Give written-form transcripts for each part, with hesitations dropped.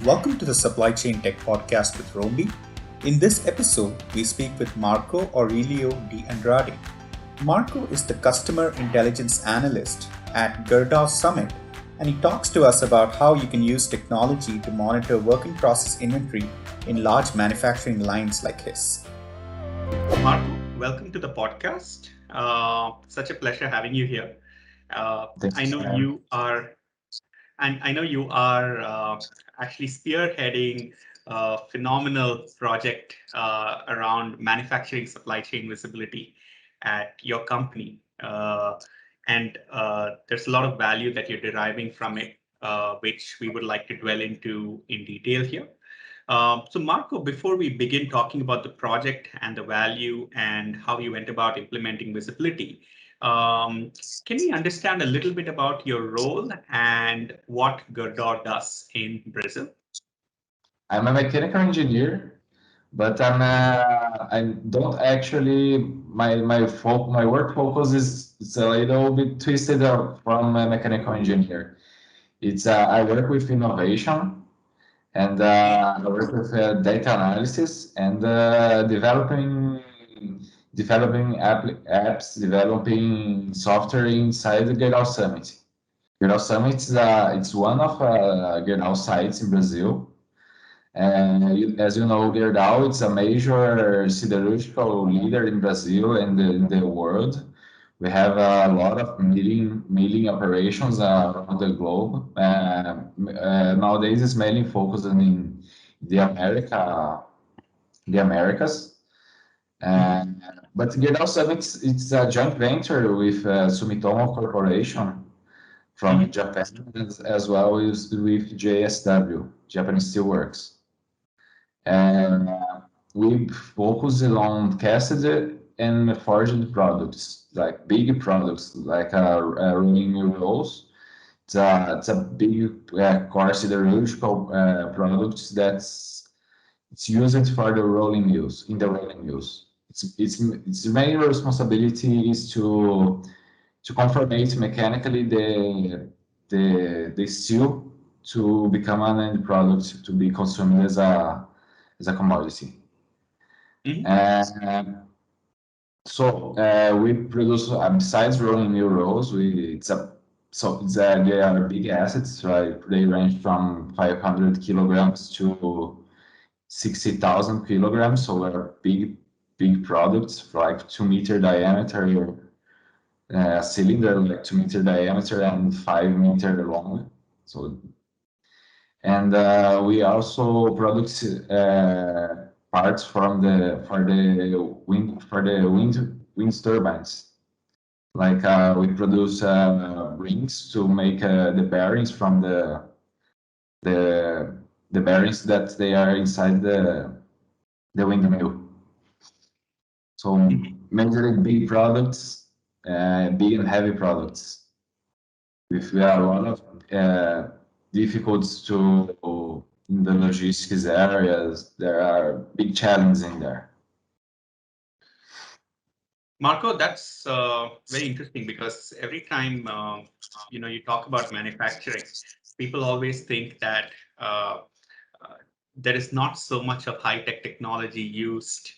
Welcome to the Supply Chain Tech Podcast with Rombi. In this episode, we speak with Marco Aurelio de Andrade. Marco is the Customer Intelligence Analyst at Gerdau Summit, and he talks to us about how you can use technology to monitor work in process inventory in large manufacturing lines like his. Marco, welcome to the podcast. Such a pleasure having you here. I know you are And I know you are actually spearheading a phenomenal project around manufacturing supply chain visibility at your company. And there's a lot of value that you're deriving from it, which we would like to dwell into in detail here. So Marco, before we begin talking about the project and the value and how you went about implementing visibility, um, can we understand a little bit about your role and what Gerdau does in Brazil? I'm a mechanical engineer, but I don't actually my work focus is a little bit twisted out from a mechanical engineer. It's I work with innovation and I work with data analysis and developing apps, developing software inside the Gerdau Summit. Gerdau Summit is it's one of Gerdau sites in Brazil. And as you know, Gerdau, it's a major siderurgical leader in Brazil and in the world. We have a lot of milling operations around the globe. Nowadays, it's mainly focused in the the Americas. But Gerdau Summit, it's a joint venture with Sumitomo Corporation from Japan, as well as with JSW, Japanese Steelworks. And we focus on casted and forged products, like big products, like rolling mill rolls. It's a big core siderurgical product it's used for the rolling mills, in the rolling mills. Its main responsibility is to conformate mechanically the steel to become an end product to be consumed as a commodity. We produce besides rolling mill rolls, they are big assets, right? They range from 500 kilograms to 60,000 kilograms, so they're big products, like 2-meter diameter cylinder, like 2-meter diameter and 5-meter long. We also produce parts for the wind turbines. Like we produce rings to make the bearings from the bearings that they are inside the windmill. So majorly big products, big and heavy products. With a lot of difficulties to in the logistics areas, there are big challenges in there. Marco, that's very interesting because every time you talk about manufacturing, people always think that there is not so much of high-tech technology used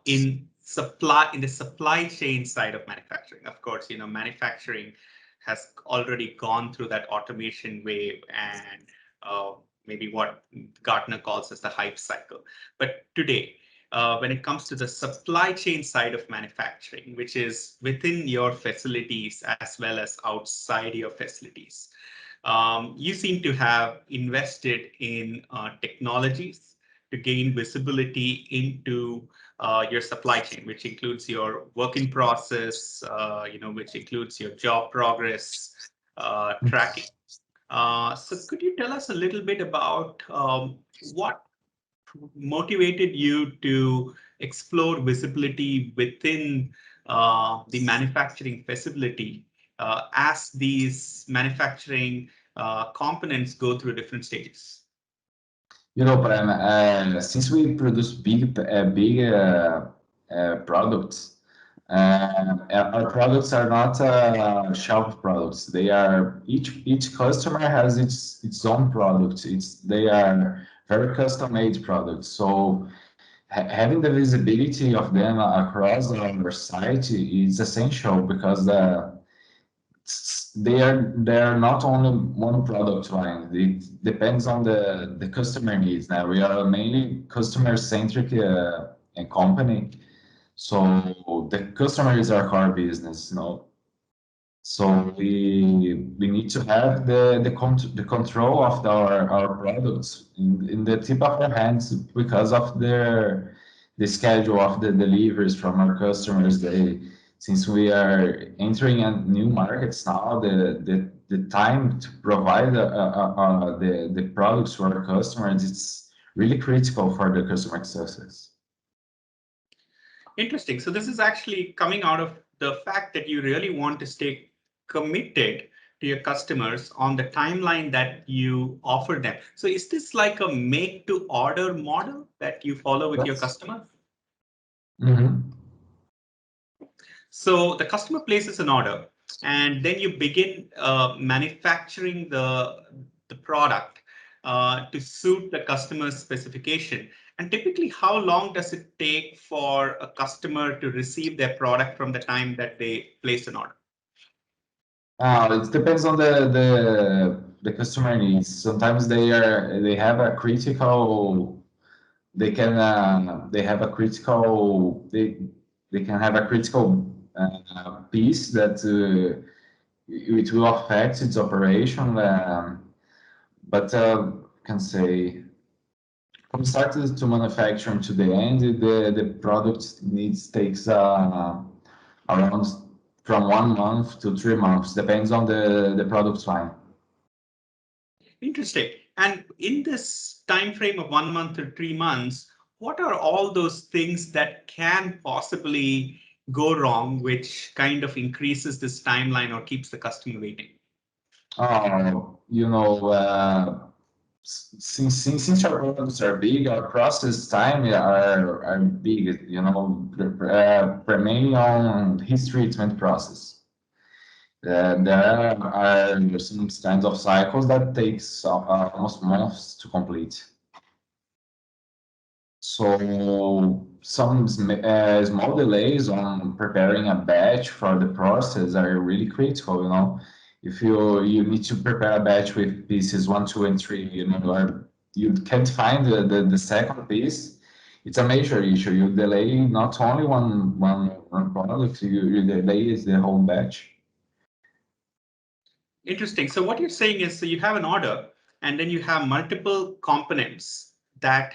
in the supply chain side of manufacturing. Of course, manufacturing has already gone through that automation wave and maybe what Gartner calls as the hype cycle. But today, when it comes to the supply chain side of manufacturing, which is within your facilities as well as outside your facilities, you seem to have invested in technologies to gain visibility into your supply chain, which includes your work in process, which includes your job progress tracking. So could you tell us a little bit about what motivated you to explore visibility within the manufacturing facility as these manufacturing components go through different stages? Since we produce big products, Our products are not shelf products. They are each customer has its own product. They are very custom made products. So having the visibility of them across our site is essential because they are not only one product line. It depends on the customer needs. Now we are mainly customer centric company, so the customer is our core business, you know. So we need to have the control of our products in the tip of our hands because of the schedule of the deliveries from our customers. Since we are entering a new markets now, the time to provide the products to our customers, it's really critical for the customer success. Interesting. So this is actually coming out of the fact that you really want to stay committed to your customers on the timeline that you offer them. So is this like a make to order model that you follow with your Yes. customer? Mm-hmm. So the customer places an order and then you begin manufacturing the product to suit the customer's specification. And typically, how long does it take for a customer to receive their product from the time that they place an order? It depends on the customer needs. Sometimes they have a critical they have a critical they can have a critical piece that it will affect its operation. But can say from start to manufacturing to the end, the product needs takes around from 1 month to 3 months, depends on the product line. Interesting. And in this time frame of 1 month to 3 months, what are all those things that can possibly go wrong, which kind of increases this timeline or keeps the customer waiting? You know, since our products are big, our process time are big. You know, mainly on heat treatment process. There are some kinds of cycles that takes almost months to complete. So some small delays on preparing a batch for the process are really critical. You know, if you need to prepare a batch with pieces 1, 2, and 3, you know, or you can't find the second piece, it's a major issue. You delay not only one product, you delay the whole batch. Interesting. So what you're saying is, so you have an order, and then you have multiple components that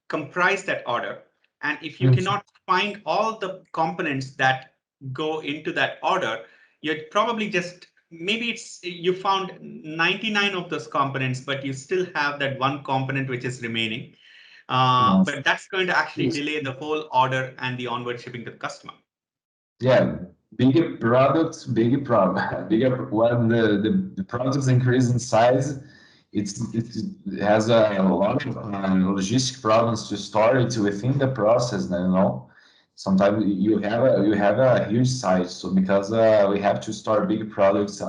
comprise that order. And if you cannot find all the components that go into that order, you're probably just maybe it's you found 99 of those components, but you still have that one component which is remaining. No. But that's going to actually delay the whole order and the onward shipping to the customer. Yeah, bigger products, bigger problem. Bigger when the products increase in size, it has a lot of logistic problems to store it within the process. You know, sometimes you have a huge size, so because we have to store big products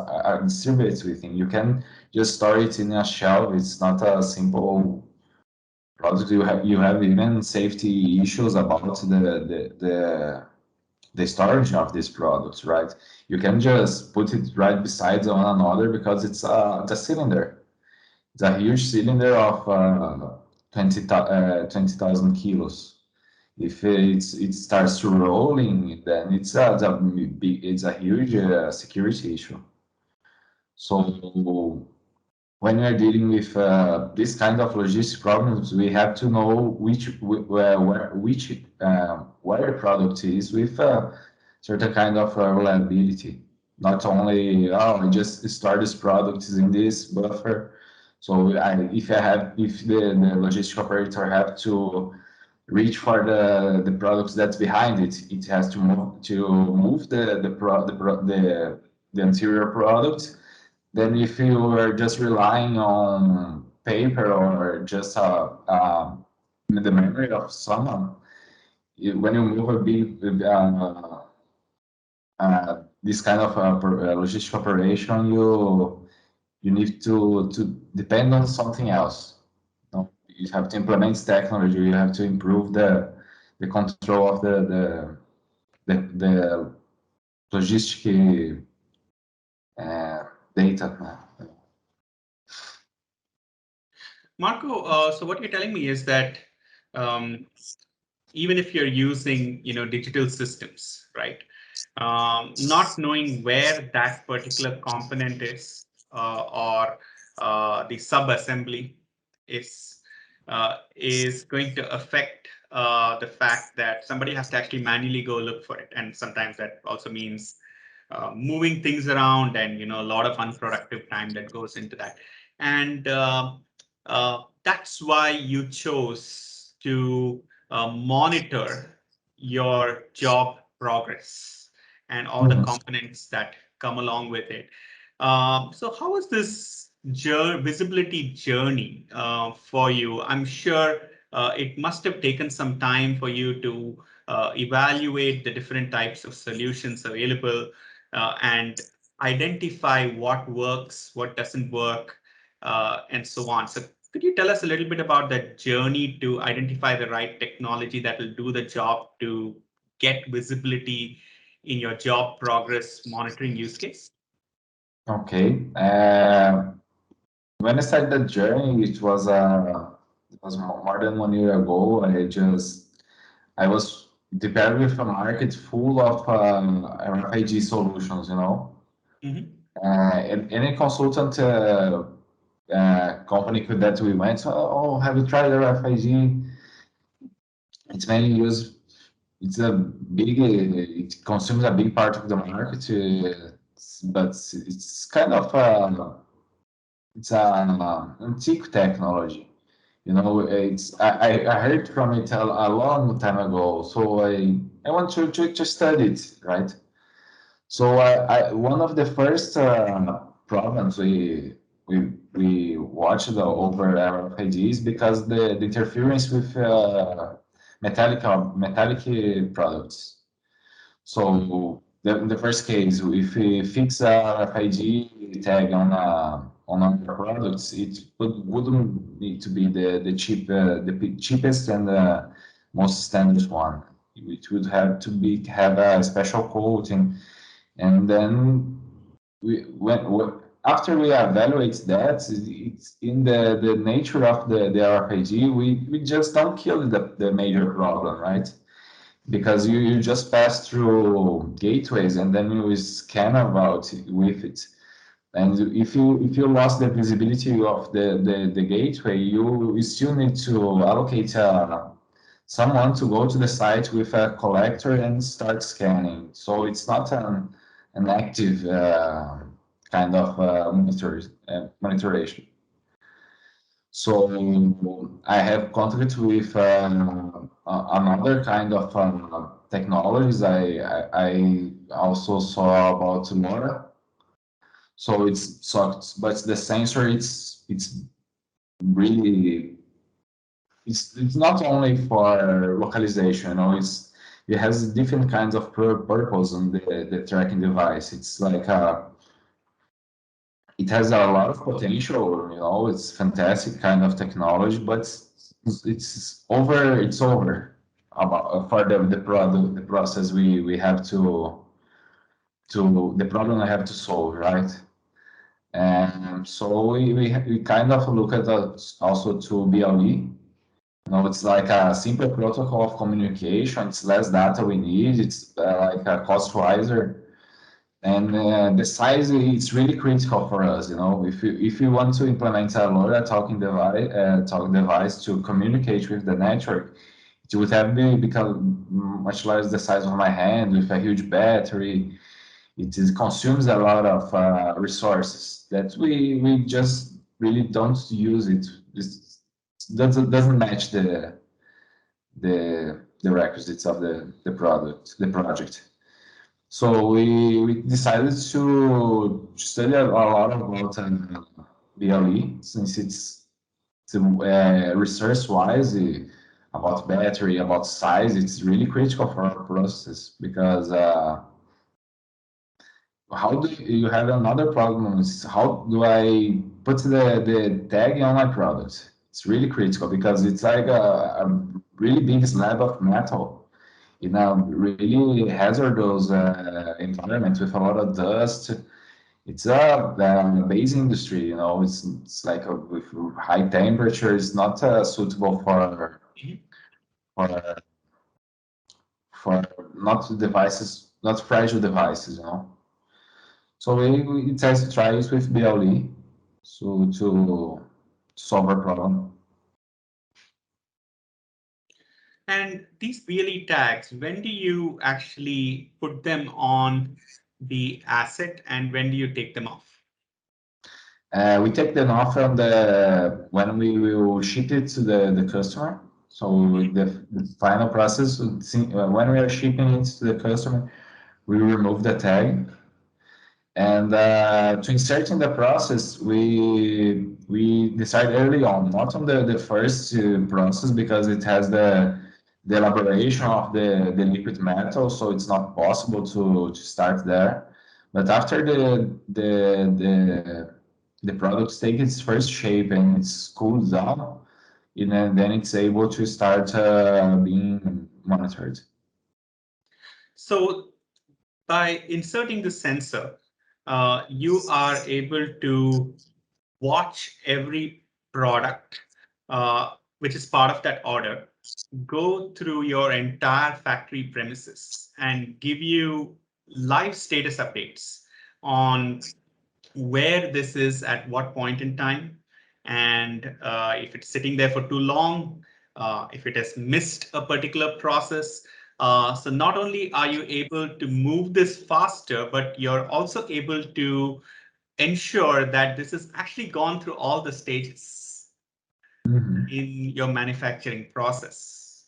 distributed within. You can just store it in a shelf. It's not a simple product. You have even safety issues about the storage of these products, right? You can just put it right beside one another because it's a cylinder. It's a huge cylinder of 20,000 kilos. If it starts to rolling, then it's a huge security issue. So when we are dealing with this kind of logistic problems, we have to know where the product is with certain kind of reliability. Not only I just store this product is in this buffer. So if the logistic operator have to reach for the products that's behind it, it has to move the anterior product. Then if you are just relying on paper or just the memory of someone, when you move a big this kind of logistic operation, you need to depend on something else. You know, you have to implement technology. You have to improve the control of the logistic data. Marco, so what you're telling me is that um, even if you're using, digital systems, right? Not knowing where that particular component is, or the sub-assembly is going to affect the fact that somebody has to actually manually go look for it, and sometimes that also means moving things around, and a lot of unproductive time that goes into that. And that's why you chose to monitor your job progress and all the Mhm. components that come along with it. So how was this visibility journey for you? I'm sure it must have taken some time for you to evaluate the different types of solutions available, and identify what works, what doesn't work, and so on. So could you tell us a little bit about that journey to identify the right technology that will do the job to get visibility in your job progress monitoring use case? Okay. When I started the journey, it was more than 1 year ago. I was prepared with a market full of RFID solutions, you know. Mhm. And any consultant company that we went, oh, have you tried RFID? It's mainly used, it's a big, it consumes a big part of the market, but it's kind of, it's an antique technology. You know, I heard from it a long time ago, so I want to study it, right? So one of the first problems we watched over RFIDs because the interference with metallic products. So the first case, if we fix a RFID tag on our products, wouldn't need to be the cheapest and most standard one. It would have a special coating, and then after we evaluate that, it's in the nature of the RFID, we just don't kill the major problem, right? Because you just pass through gateways and then you scan about with it. And if you lost the visibility of the gateway, you still need to allocate someone to go to the site with a collector and start scanning. So it's not an active kind of monitoration. So I have contact with another kind of technologies. I also saw about LoRa. But the sensor it's really it's not only for localization. You know, it has different kinds of purpose on the tracking device. It's like it has a lot of potential. You know, it's fantastic kind of technology, but it's over about for the product the process we have to the problem I have to solve, right? And so we kind of look at that also to BLE. You know, it's like a simple protocol of communication. It's less data we need. It's like a cost riser, and the size is really critical for us. You know, if you want to implement a LoRa talking device to communicate with the network, it would have become much less the size of my hand with a huge battery. Consumes a lot of resources that we just really don't use it. Doesn't match the requisites of the project. So we decided to study a lot about BLE since it's research wise about battery, about size. It's really critical for our process because how do you have another problem is how do I put the tag on my product? It's really critical because it's like a really big slab of metal in a really hazardous environment with a lot of dust. It's a base industry, you know. It's like with high temperature. It's not suitable Mhm. for for not devices, not fragile devices, you know. So we test to try it with BLE to solve our problem. And these BLE tags, when do you actually put them on the asset and when do you take them off? We take them off from the when we will ship it to the customer. So the final process, when we are shipping it to the customer, we remove the tag. And to insert in the process, we decide early on, not on the first process because it has the elaboration of the liquid metal, so it's not possible to start there. But after the product takes its first shape and it's cooled down, and then it's able to start being monitored. So by inserting the sensor, you are able to watch every product, which is part of that order, go through your entire factory premises and give you live status updates on where this is at what point in time, and if it's sitting there for too long, if it has missed a particular process. So not only are you able to move this faster, but you're also able to ensure that this has actually gone through all the stages Mhm. in your manufacturing process.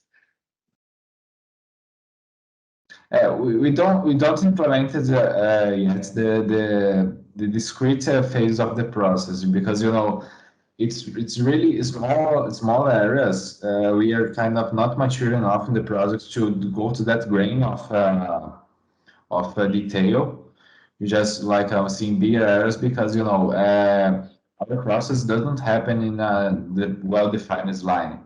We don't implement it yet the discrete phase of the process because you know it's really small areas. We are kind of not mature enough in the project to go to that grain of detail. We just like seeing bigger areas because you know our process doesn't happen in the well-defined line.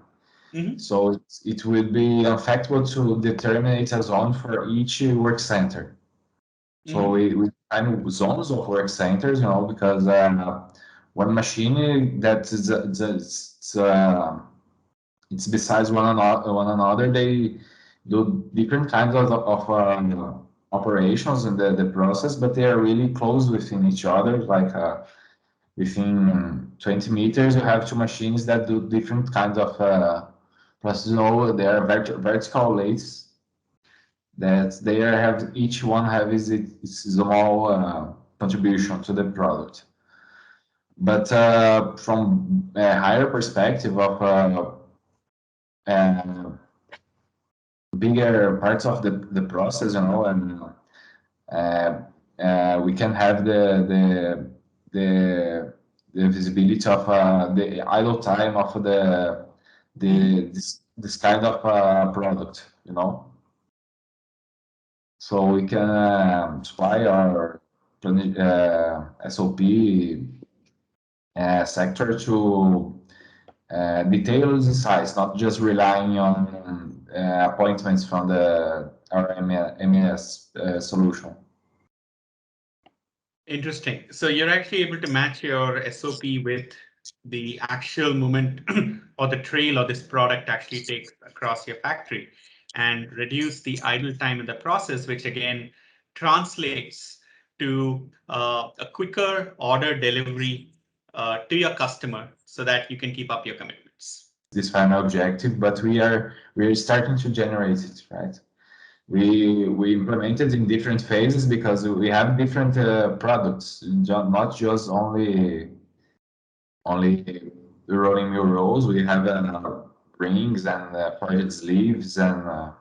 Mhm, So it will be effective to determine a zone for each work center. So mhm, we kind of zones of work centers, you know, because one machine that is it's besides one another, they do different kinds of operations in the process, but they are really close within each other. Like within 20 meters, you have two machines that do different kinds of process. You know, they are vertical lathes that they have each one have its small contribution to the product. But from a higher perspective of uh, bigger parts of the process, you know, and we can have the the visibility of the idle time of mhm. this kind of product, you know. So we can supply our SOP sector to detailed insights, not just relying on appointments from our MES solution. Interesting. So you're actually able to match your SOP with the actual movement or the trail or this product actually takes across your factory and reduce the idle time in the process, which again translates to a quicker order delivery to your customer so that you can keep up your commitments. This final objective, but we are starting to generate it, right? We implement it in different phases because we have different products, not just only rolling mill rolls. We have rings and forged sleeves and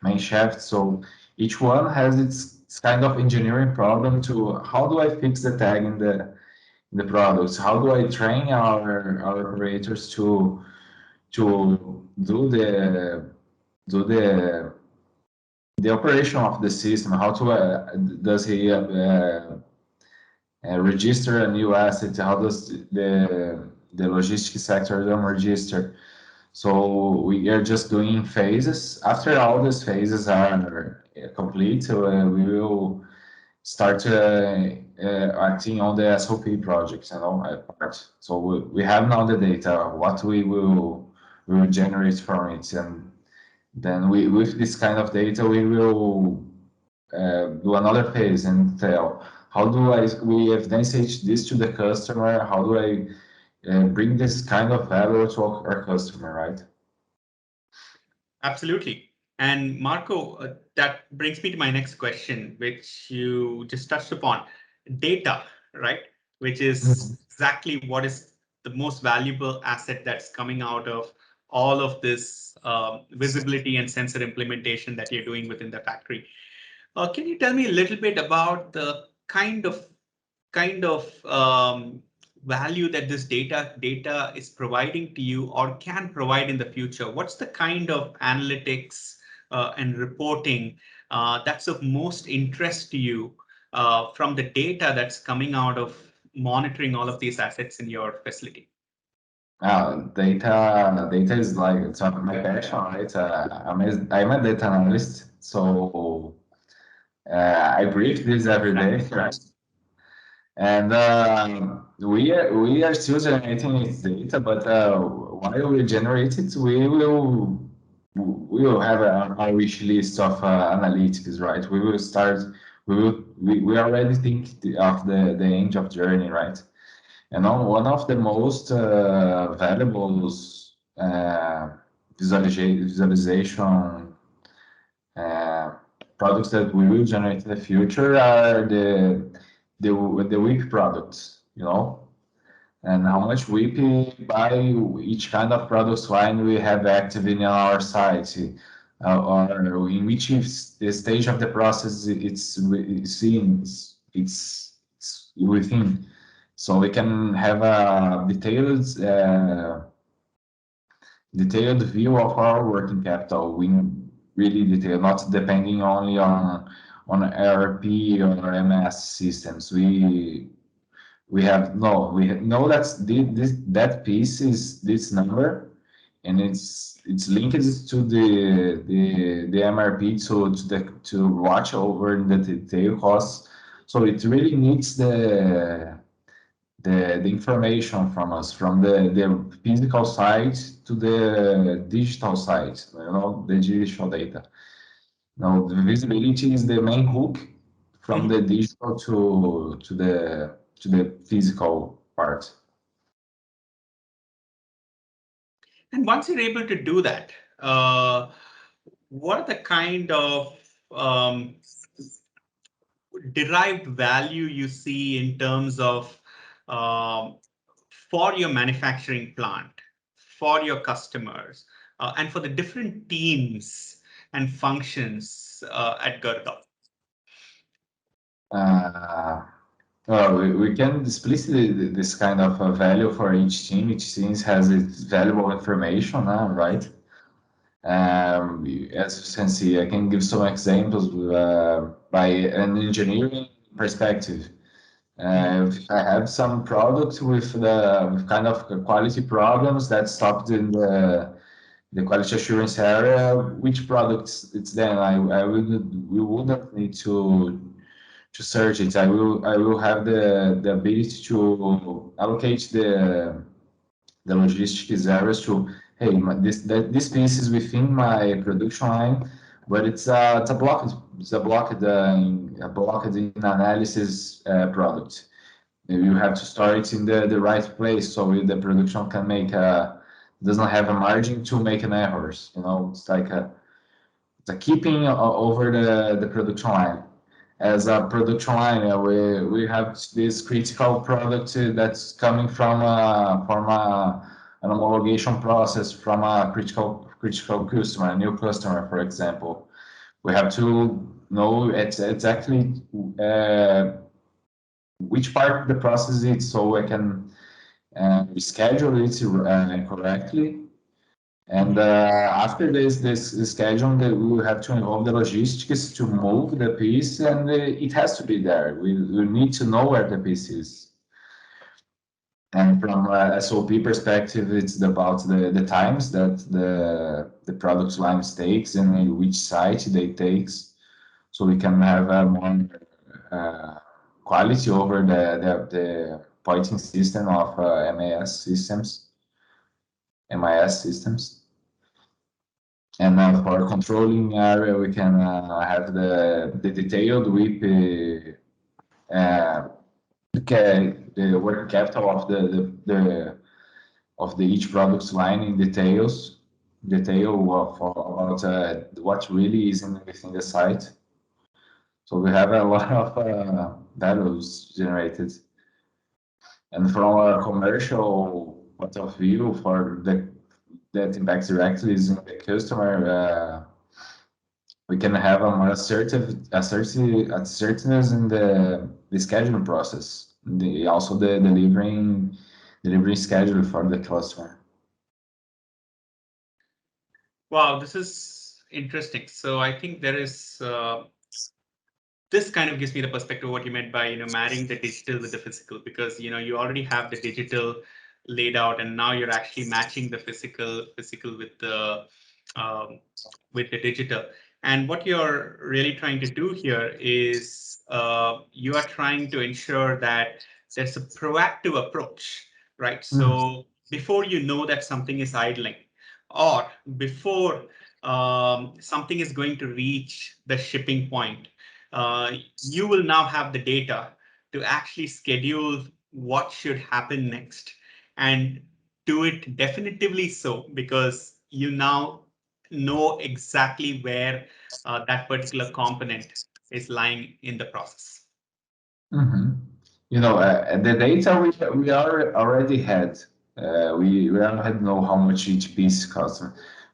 main shaft. So each one has its kind of engineering problem to how do I fix the tag in the products? How do I train our operators to do the the operation of the system, how to does he register a new asset, how does the logistics sector then register. So we are just doing phases. After all these phases are complete, we will start acting on the SOP projects, part. So we have now the data, what we will generate from it, and then with this kind of data, we will do another phase and tell how do we evidence this to the customer? How do I bring this kind of value to our customer, right? Absolutely. And Marco, that brings me to my next question, which you just touched upon, data, right? Which is exactly what is the most valuable asset that's coming out of all of this visibility and sensor implementation that you're doing within the factory. Can you tell me a little bit about the kind of value that this data is providing to you or can provide in the future? What's the kind of analytics and reporting that's of most interest to you from the data that's coming out of monitoring all of these assets in your facility? Data is like it's my passion, right? I'm a data analyst, so I breathe this every day, right? And we are still generating its data, but while we generate it, we will have a wish list of analytics, right? We will start. We already think of the end of journey, right? And one of the most valuable visualization uh, products that we will generate in the future are the WIP products, and how much WIP by each kind of product line we have active in our site, or in which the stage of the process it's in, it's within. So we can have a detailed view of our working capital. We really detailed, not depending only on ERP or MS systems. We know that piece is this number, and it's linked to the MRP to watch over the detail costs. So it really needs the information from us, from the physical side to the digital side, the digital data. Now, the visibility is the main hook from the digital to the physical part. And once you're able to do that, what are the kind of derived value you see in terms of um, for your manufacturing plant, for your customers, and for the different teams and functions at Gerdau? Uh, well, we can split this kind of value for each team. Each team has its valuable information, right? As you can see, I can give some examples by an engineering perspective. If I have some products with kind of quality problems that stopped in the quality assurance area, which products it's then we wouldn't need to search it. I will have the ability to allocate the logistics areas to, hey, this piece is within my production line, but it's a blocked in analysis product. You have to store it in the right place so the production can doesn't have a margin to make an errors. It's like it's a keeping over the production line. As a production line, we have this critical product that's coming from an homologation process from a critical customer, a new customer, for example. We have to know exactly which part of the process it's so I can schedule it correctly And after this schedule, we will have to involve the logistics to move the piece, and it has to be there. We need to know where the piece is. And from a SOP perspective, it's about the times that the product line takes and which site they takes, so we can have a more quality over the pointing system of MIS systems. And for controlling area, we can have the detailed WIP, the working capital of the each product line in detail of about what really is within the site. So we have a lot of values generated. And from a commercial point of view, for that impacts directly is in the customer, we can have a more assertiveness in the scheduling process. Also the delivery schedule for the customer. Wow, this is interesting. So I think there is this kind of gives me the perspective of what you meant by marrying the digital with the physical, because you already have the digital laid out, and now you're actually matching the physical um, with the digital. And what you're really trying to do here is you are trying to ensure that there's a proactive approach, right? Mm. So before you know that something is idling, or before something is going to reach the shipping point, you will now have the data to actually schedule what should happen next, and do it definitively so, because you now know exactly where that particular component is lying in the process. Mm-hmm. The data we are already had. We already know how much each piece costs,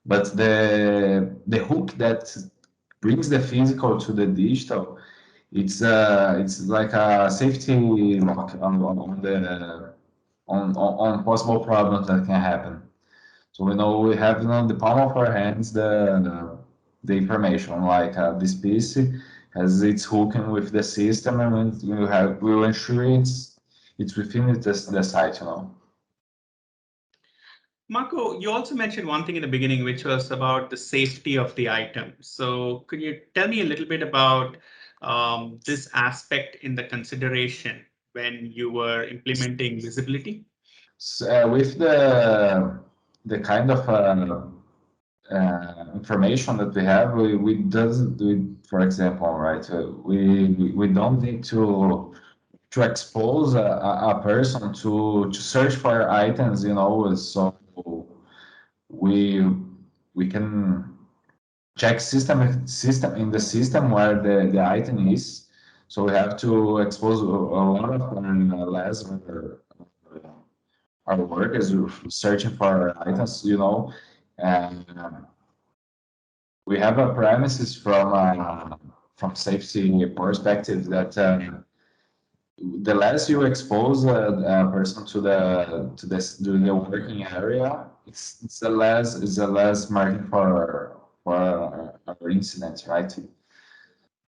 but the hook that brings the physical to the digital, it's like a safety lock on the on possible problems that can happen. So we know we have on the palm of our hands the information, like this piece has its hooking with the system, and we'll ensure it's within the site. Marco, you also mentioned one thing in the beginning, which was about the safety of the item. So could you tell me a little bit about this aspect in the consideration when you were implementing visibility? So, with the kind of information that we have, we doesn't do it, for example, right? We don't need to expose a person to search for items, so we we can check system in the system where the item is. So we have to expose a lot of less our work is searching for items. And we have a premises from safety perspective that the less you expose a person to the working area, it's a less margin for our incidents, right?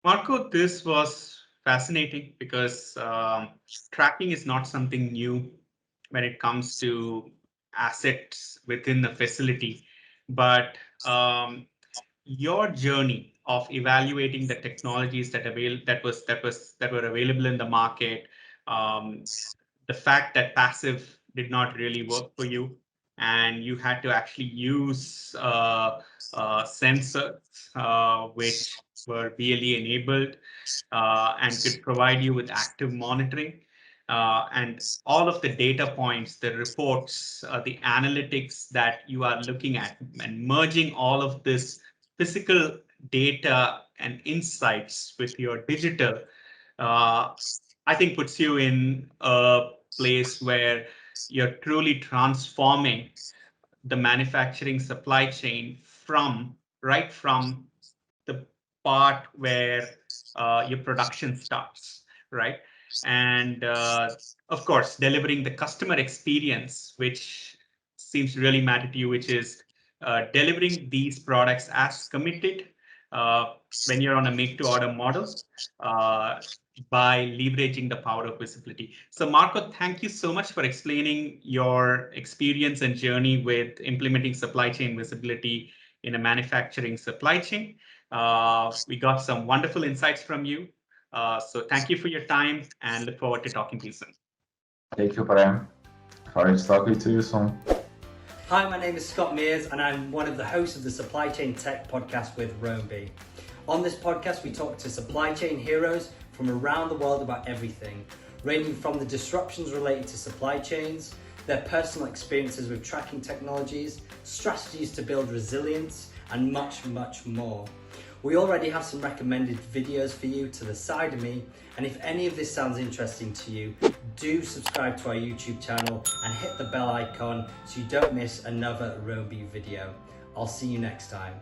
Marco, this was fascinating because tracking is not something new when it comes to assets within the facility, but your journey of evaluating the technologies that were available in the market, um, the fact that passive did not really work for you, and you had to actually use sensors which were BLE enabled and could provide you with active monitoring. And all of the data points, the reports, the analytics that you are looking at, and merging all of this physical data and insights with your digital, uh, I think puts you in a place where you're truly transforming the manufacturing supply chain from the part where your production starts, right? And of course, delivering the customer experience, which seems to really matter to you, which is delivering these products as committed when you're on a make-to-order model by leveraging the power of visibility. So Marco, thank you so much for explaining your experience and journey with implementing supply chain visibility in a manufacturing supply chain. We got some wonderful insights from you. So thank you for your time and look forward to talking to you soon. Thank you, Prem. Forward to talking to you soon. Hi, my name is Scott Mears and I'm one of the hosts of the Supply Chain Tech podcast with Roby. On this podcast, we talk to supply chain heroes from around the world about everything, ranging from the disruptions related to supply chains, their personal experiences with tracking technologies, strategies to build resilience, and much, much more. We already have some recommended videos for you to the side of me, and if any of this sounds interesting to you, do subscribe to our YouTube channel and hit the bell icon so you don't miss another Roby video. I'll see you next time.